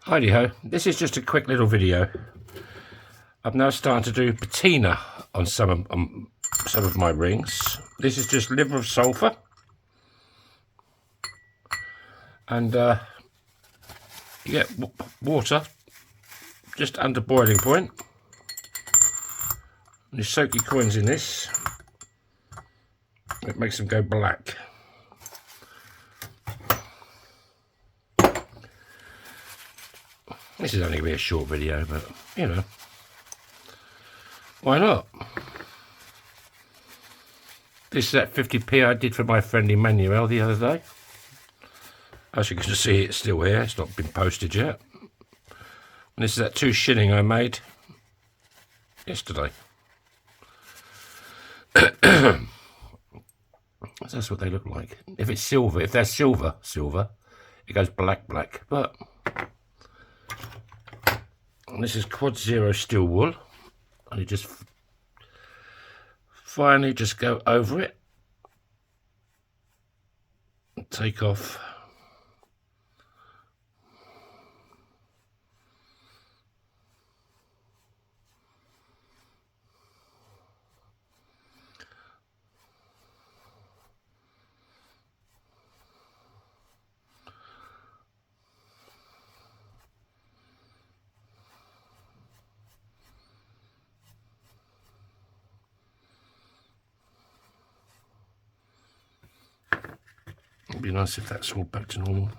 Heidi ho, this is just a quick little video. I've now started to do patina on some of my rings. This is just liver of sulphur and you get water just under boiling point. And you soak your coins in this. It makes them go black. This is only going to be a short video, but you know, why not? This is that 50p I did for my friend Emmanuel the other day. As you can see, it's still here. It's not been posted yet. And this is that 2 shilling I made yesterday. That's what they look like. If it's silver, if they're silver, it goes black. But and this is quad 0 steel wool, and you just finally just go over it and take off It'd be nice if that's all back to normal.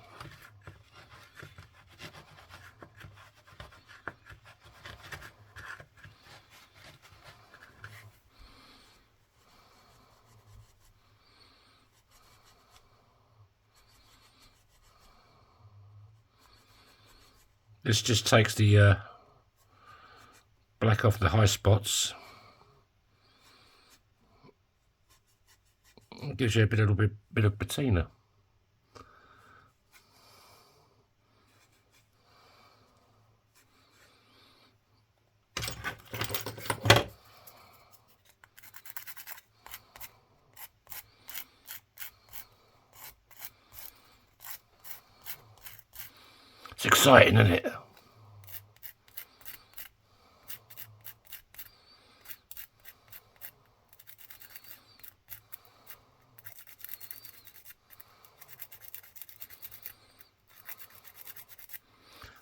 This just takes the black off the high spots. It gives you a little bit of patina. It's exciting, isn't it?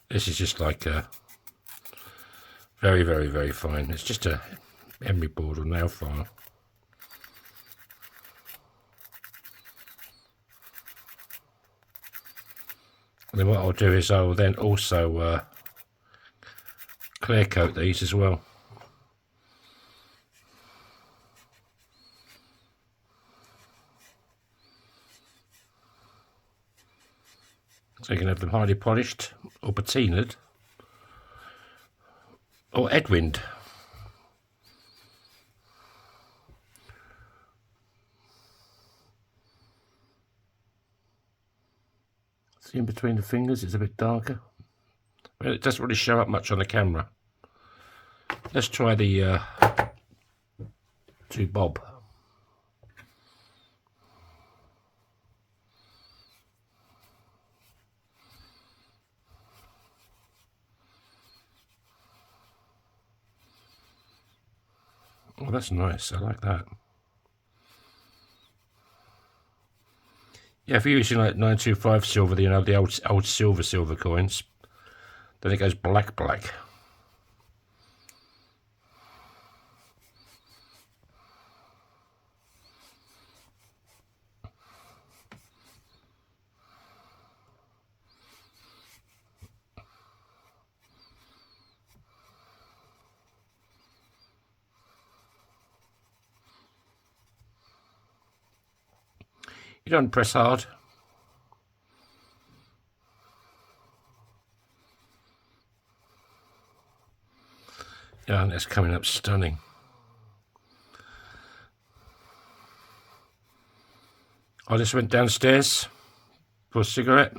This is just like a very fine. It's just a emery board or nail file. And then what I'll do is I'll then also clear coat these as well. So you can have them highly polished or patinaed or Edwined. See in between the fingers, it's a bit darker. Well, it doesn't really show up much on the camera. Let's try the 2 bob. Oh, that's nice. I like that. Yeah, if you're using like 925 silver, you know, the old silver coins, then it goes black. You don't press hard. Yeah, and that's coming up stunning. I just went downstairs for a cigarette.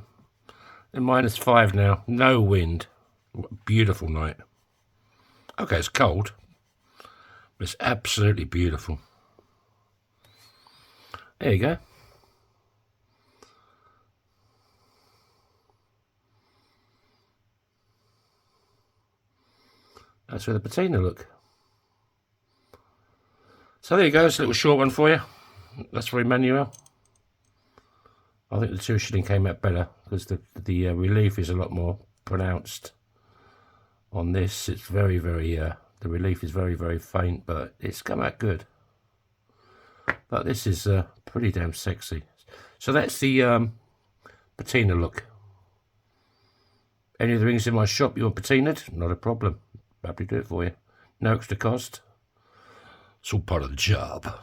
And -5 now. No wind. Beautiful night. Okay, it's cold, but it's absolutely beautiful. There you go. That's with the patina look. So there you go, it's a little short one for you. That's for Emmanuel. I think the 2 shilling came out better because the relief is a lot more pronounced on this. It's very, very, the relief is very, very faint, but it's come out good. But this is pretty damn sexy. So that's the patina look. Any of the rings in my shop you want patinaed? Not a problem. Happy to do it for you. No extra cost. It's all part of the job.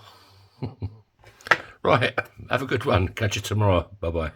Right, have a good one. Catch you tomorrow. Bye-bye.